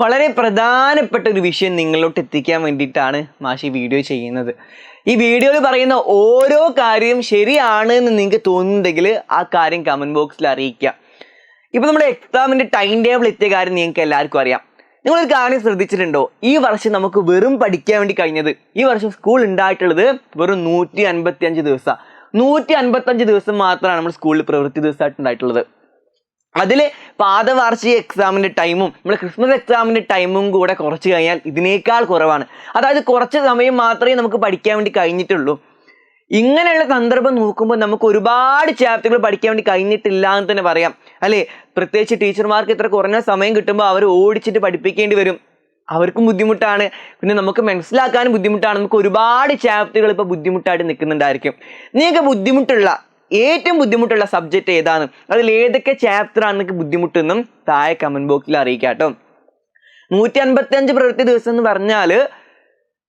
വളരെ പ്രധാനപ്പെട്ട ഒരു വിഷയം നിങ്ങളിലോട്ട് എത്തിക്കാൻ വേണ്ടിയിട്ടാണ് മാഷി വീഡിയോ ചെയ്യുന്നത്. ഈ വീഡിയോയിൽ പറയുന്ന ഓരോ കാര്യവും ശരിയാണ് എന്ന് നിങ്ങൾക്ക് തോന്നുന്നുണ്ടെങ്കിൽ ആ കാര്യം കമന്റ് ബോക്സിൽ അറിയിക്കുക. ഇപ്പൊ നമ്മുടെ എക്സാമിന്റെ ടൈം ടേബിൾ എത്തിയ കാര്യം നിങ്ങൾക്ക് എല്ലാവർക്കും അറിയാം. നിങ്ങളൊരു കാര്യം ശ്രദ്ധിച്ചിട്ടുണ്ടോ? ഈ വർഷം നമുക്ക് വെറും പഠിക്കാൻ വേണ്ടി കഴിഞ്ഞത്, ഈ വർഷം സ്കൂൾ ഉണ്ടായിട്ടുള്ളത് വെറും 155 ദിവസം. 155 ദിവസം മാത്രമാണ് നമ്മൾ സ്കൂളിൽ പ്രവൃത്തി ദിവസമായിട്ട് ഉണ്ടായിട്ടുള്ളത്. അതിൽ പാദവാർഷിക എക്സാമിന്റെ ടൈമും നമ്മൾ ക്രിസ്മസ് എക്സാമിന്റെ ടൈമും കൂടെ കുറച്ച് കഴിഞ്ഞാൽ ഇതിനേക്കാൾ കുറവാണ്. അതായത് കുറച്ച് സമയം മാത്രമേ നമുക്ക് പഠിക്കാൻ വേണ്ടി കഴിഞ്ഞിട്ടുള്ളൂ. ഇങ്ങനെയുള്ള സന്ദർഭം നോക്കുമ്പോൾ നമുക്ക് ഒരുപാട് ചാപ്റ്ററുകൾ പഠിക്കാൻ വേണ്ടി കഴിഞ്ഞിട്ടില്ല എന്ന് തന്നെ പറയാം, അല്ലേ? പ്രത്യേകിച്ച് ടീച്ചർമാർക്ക് ഇത്ര കുറഞ്ഞ സമയം കിട്ടുമ്പോൾ അവർ ഓടിച്ചിട്ട് പഠിപ്പിക്കേണ്ടി വരും. അവർക്കും ബുദ്ധിമുട്ടാണ്, പിന്നെ നമുക്ക് മനസ്സിലാക്കാനും ബുദ്ധിമുട്ടാണ്. നമുക്ക് ഒരുപാട് ചാപ്റ്ററുകൾ ഇപ്പോൾ ബുദ്ധിമുട്ടായിട്ട് നിൽക്കുന്നുണ്ടായിരിക്കും. നിങ്ങൾക്ക് ഏറ്റവും ബുദ്ധിമുട്ടുള്ള സബ്ജക്റ്റ് ഏതാണ്, അതിൽ ഏതൊക്കെ ചാപ്റ്റർ ആണ് നിങ്ങൾക്ക് ബുദ്ധിമുട്ടെന്നും താഴെ കമന്റ് ബോക്സിൽ അറിയിക്കാം കേട്ടോ. 155 പ്രവൃത്തി ദിവസം എന്ന് പറഞ്ഞാൽ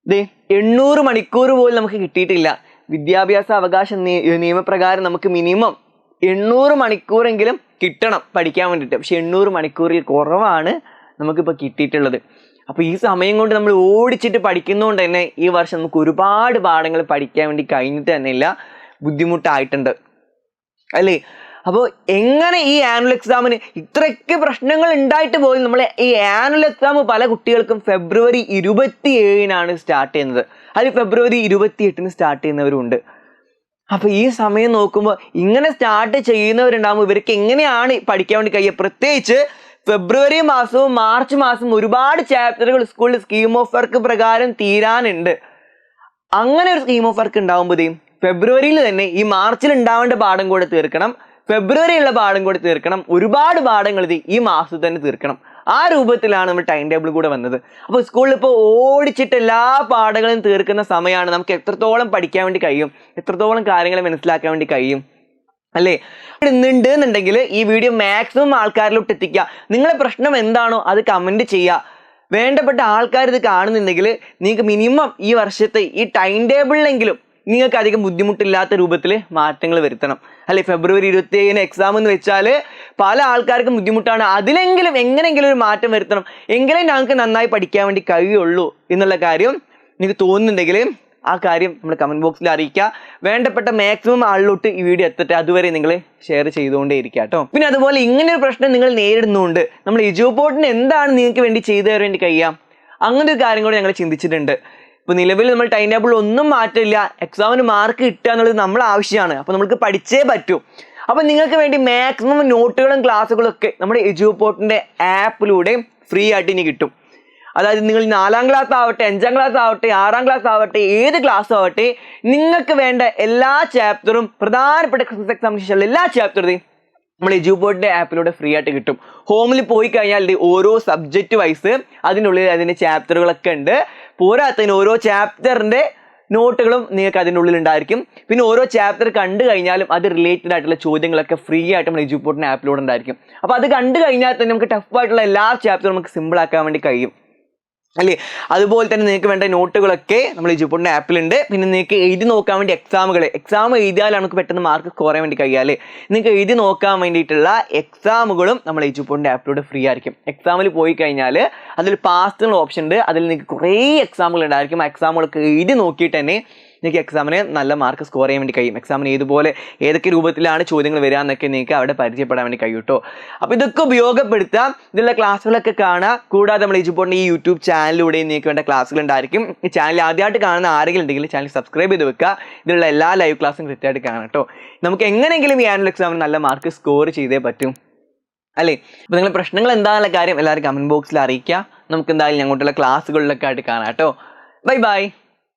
800 മണിക്കൂർ പോലും നമുക്ക് കിട്ടിയിട്ടില്ല. വിദ്യാഭ്യാസ അവകാശ നിയമപ്രകാരം നമുക്ക് മിനിമം 800 മണിക്കൂറെങ്കിലും കിട്ടണം പഠിക്കാൻ വേണ്ടിയിട്ട്. പക്ഷെ 800 മണിക്കൂറിൽ കുറവാണ് നമുക്കിപ്പോൾ കിട്ടിയിട്ടുള്ളത്. അപ്പോൾ ഈ സമയം കൊണ്ട് നമ്മൾ ഓടിച്ചിട്ട് പഠിക്കുന്നതുകൊണ്ട് തന്നെ ഈ വർഷം നമുക്ക് ഒരുപാട് പാഠങ്ങൾ പഠിക്കാൻ വേണ്ടി കഴിഞ്ഞിട്ട് തന്നെ ഇല്ല, ബുദ്ധിമുട്ടായിട്ടുണ്ട്, അല്ലേ? അപ്പോൾ എങ്ങനെ ഈ ആനുവൽ എക്സാമിന് ഇത്രയ്ക്ക് പ്രശ്നങ്ങൾ ഉണ്ടായിട്ട് പോലും നമ്മൾ ഈ ആനുവൽ എക്സാം പല കുട്ടികൾക്കും ഫെബ്രുവരി 27 സ്റ്റാർട്ട് ചെയ്യുന്നത്, അത് ഫെബ്രുവരി 28 സ്റ്റാർട്ട് ചെയ്യുന്നവരുണ്ട്. അപ്പോൾ ഈ സമയം നോക്കുമ്പോൾ ഇങ്ങനെ സ്റ്റാർട്ട് ചെയ്യുന്നവരുണ്ടാകുമ്പോൾ ഇവർക്ക് എങ്ങനെയാണ് പഠിക്കാൻ വേണ്ടി കഴിയുക? പ്രത്യേകിച്ച് ഫെബ്രുവരി മാസവും മാർച്ച് മാസവും ഒരുപാട് ചാപ്റ്ററുകൾ സ്കൂളിൽ സ്കീം ഓഫ് വർക്ക് പ്രകാരം തീരാനുണ്ട്. അങ്ങനെ ഒരു സ്കീം ഓഫ് വർക്ക് ഉണ്ടാകുമ്പോൾ ഫെബ്രുവരിയിൽ തന്നെ ഈ മാർച്ചിൽ ഉണ്ടാവേണ്ട പാഠം കൂടെ തീർക്കണം, ഫെബ്രുവരിയുള്ള പാഠം കൂടെ തീർക്കണം, ഒരുപാട് പാഠങ്ങൾ ഈ മാസത്തിൽ തന്നെ തീർക്കണം. ആ രൂപത്തിലാണ് നമ്മൾ ടൈം ടേബിൾ കൂടെ വന്നത്. അപ്പോൾ സ്കൂളിൽ ഇപ്പോൾ ഓടിച്ചിട്ട് എല്ലാ പാഠങ്ങളും തീർക്കുന്ന സമയമാണ്. നമുക്ക് എത്രത്തോളം പഠിക്കാൻ വേണ്ടി കഴിയും, എത്രത്തോളം കാര്യങ്ങൾ മനസ്സിലാക്കാൻ വേണ്ടി കഴിയും, അല്ലേ? ഇന്നുണ്ട് എന്നുണ്ടെങ്കിൽ ഈ വീഡിയോ മാക്സിമം ആൾക്കാരിലോട്ട് എത്തിക്കുക. നിങ്ങളുടെ പ്രശ്നം എന്താണോ അത് കമന്റ് ചെയ്യുക. വേണ്ടപ്പെട്ട ആൾക്കാർ ഇത് കാണുന്നുണ്ടെങ്കിൽ നിങ്ങൾക്ക് മിനിമം ഈ വർഷത്തെ ഈ ടൈം ടേബിളിലെങ്കിലും നിങ്ങൾക്ക് അധികം ബുദ്ധിമുട്ടില്ലാത്ത രൂപത്തിൽ മാറ്റങ്ങൾ വരുത്തണം, അല്ലെ? ഫെബ്രുവരി 27 എക്സാം എന്ന് വെച്ചാൽ പല ആൾക്കാർക്കും ബുദ്ധിമുട്ടാണ്. അതിലെങ്കിലും എങ്ങനെയെങ്കിലും ഒരു മാറ്റം വരുത്തണം, എങ്കിലേ ഞങ്ങൾക്ക് നന്നായി പഠിക്കാൻ വേണ്ടി കഴിയുള്ളൂ എന്നുള്ള കാര്യം നിങ്ങൾക്ക് തോന്നുന്നുണ്ടെങ്കിൽ ആ കാര്യം നമ്മൾ കമന്റ് ബോക്സിൽ അറിയിക്കുക. വേണ്ടപ്പെട്ട മാക്സിമം ആളിലോട്ട് ഈ വീഡിയോ എത്തട്ടെ. അതുവരെ നിങ്ങൾ ഷെയർ ചെയ്തുകൊണ്ടേ ഇരിക്കുക കേട്ടോ. പിന്നെ അതുപോലെ ഇങ്ങനെ ഒരു പ്രശ്നം നിങ്ങൾ നേരിടുന്നുണ്ട്, നമ്മൾ എജുപോർട്ടിന് എന്താണ് നിങ്ങൾക്ക് വേണ്ടി ചെയ്തു തരാൻ വേണ്ടി കഴിയാം, അങ്ങനെ ഒരു കാര്യം കൂടെ ഞങ്ങൾ ചിന്തിച്ചിട്ടുണ്ട്. ഇപ്പോൾ നിലവിൽ നമ്മൾ ടൈം ടേബിൾ ഒന്നും മാറ്റില്ല, എക്സാമിന് മാർക്ക് കിട്ടുക എന്നുള്ളത് നമ്മൾ ആവശ്യമാണ്. അപ്പോൾ നമുക്ക് പഠിച്ചേ പറ്റൂ. അപ്പോൾ നിങ്ങൾക്ക് വേണ്ടി മാക്സിമം നോട്ടുകളും ക്ലാസ്സുകളും ഒക്കെ നമ്മുടെ എജുപോർട്ടിൻ്റെ ആപ്പിലൂടെ ഫ്രീ ആയിട്ട് ഇനി കിട്ടും. അതായത് നിങ്ങൾ 4ാം ക്ലാസ് ആവട്ടെ, 5ാം ക്ലാസ് ആവട്ടെ, 6ാം ക്ലാസ് ആവട്ടെ, ഏത് ക്ലാസ് ആവട്ടെ, നിങ്ങൾക്ക് വേണ്ട എല്ലാ ചാപ്റ്ററും പ്രധാനപ്പെട്ട ക്രിസ്മസ് എക്സാമിനേഷനുള്ള എല്ലാ ചാപ്റ്ററും നമ്മൾ എജുപോർട്ടിൻ്റെ ആപ്പിലൂടെ ഫ്രീ ആയിട്ട് കിട്ടും. ഹോമിൽ പോയി കഴിഞ്ഞാൽ ഓരോ സബ്ജക്റ്റ് വൈസ് അതിനുള്ളിൽ അതിൻ്റെ ചാപ്റ്ററുകളൊക്കെ ഉണ്ട്. പോരാത്തതിന് ഓരോ ചാപ്റ്ററിൻ്റെ നോട്ടുകളും നിങ്ങൾക്ക് അതിൻ്റെ ഉള്ളിൽ ഉണ്ടായിരിക്കും. പിന്നെ ഓരോ ചാപ്റ്റർ കണ്ടു കഴിഞ്ഞാലും അത് റിലേറ്റഡ് ആയിട്ടുള്ള ചോദ്യങ്ങളൊക്കെ ഫ്രീ ആയിട്ട് നമ്മൾ എജുപോർട്ടിൻ്റെ ആപ്പിലൂടെ ഉണ്ടായിരിക്കും. അപ്പോൾ അത് കണ്ടു കഴിഞ്ഞാൽ തന്നെ നമുക്ക് ടഫായിട്ടുള്ള എല്ലാ ചാപ്റ്ററും നമുക്ക് സിമ്പിൾ ആക്കാൻ വേണ്ടി കഴിയും, അല്ലേ? അതുപോലെ തന്നെ നിങ്ങൾക്ക് വേണ്ട നോട്ടുകളൊക്കെ നമ്മൾ എജുപോർട്ടിൻ്റെ ആപ്പിലുണ്ട്. പിന്നെ നിങ്ങൾക്ക് എഴുതി നോക്കാൻ വേണ്ടി എക്സാം എഴുതിയാൽ നമുക്ക് പെട്ടെന്ന് മാർക്ക് സ്കോർ ചെയ്യാൻ വേണ്ടി കഴിയുക, അല്ലേ? നിങ്ങൾക്ക് എഴുതി നോക്കാൻ വേണ്ടിയിട്ടുള്ള എക്സാമുകളും നമ്മൾ എജുപോർട്ടിൻ്റെ ആപ്പിലൂടെ ഫ്രീ ആയിരിക്കും. എക്സാമിൽ പോയി കഴിഞ്ഞാൽ അതിൽ പാസ് എന്നുള്ള ഓപ്ഷൻ ഉണ്ട്, അതിൽ നിങ്ങൾക്ക് കുറേ എക്സാമുകൾ ഉണ്ടായിരിക്കും. ആ എക്സാമുകളൊക്കെ എഴുതി നോക്കിയിട്ട് തന്നെ നിങ്ങൾക്ക് എക്സാമിന് നല്ല മാർക്ക് സ്കോർ ചെയ്യാൻ വേണ്ടി കഴിയും. എക്സാമിന് ഏതൊക്കെ രൂപത്തിലാണ് ചോദ്യങ്ങൾ വരിക എന്നൊക്കെ നിങ്ങൾക്ക് അവിടെ പരിചയപ്പെടാൻ വേണ്ടി കഴിയും കേട്ടോ. അപ്പോൾ ഇതൊക്കെ ഉപയോഗപ്പെടുത്താം, ഇതിലുള്ള ക്ലാസ്സുകളൊക്കെ കാണുക. കൂടാതെ നമ്മൾ എജുപോർട്ടിൻ്റെ ഈ യൂട്യൂബ് ചാനലിലൂടെ നിങ്ങൾക്ക് വേണ്ട ക്ലാസ്സുകൾ ഉണ്ടായിരിക്കും. ഈ ചാനൽ ആദ്യമായിട്ട് കാണുന്ന ആരെങ്കിലും ഉണ്ടെങ്കിൽ ചാനൽ സബ്സ്ക്രൈബ് ചെയ്ത് വെക്കുക. ഇതിലുള്ള എല്ലാ ലൈവ് ക്ലാസ്സും കൃത്യമായിട്ട് കാണാം കേട്ടോ. നമുക്ക് എങ്ങനെയെങ്കിലും ഈ ആനുവൽ എക്സാമിന് നല്ല മാർക്ക് സ്കോർ ചെയ്തേ പറ്റും, അല്ലേ? അപ്പോൾ നിങ്ങളുടെ പ്രശ്നങ്ങൾ എന്താണെന്നുള്ള കാര്യം എല്ലാവരും കമന്റ് ബോക്സിൽ അറിയിക്കുക. നമുക്ക് എന്തായാലും ഞങ്ങോട്ടുള്ള ക്ലാസ്സുകളിലൊക്കെ ആയിട്ട് കാണാം കേട്ടോ. Bye bye.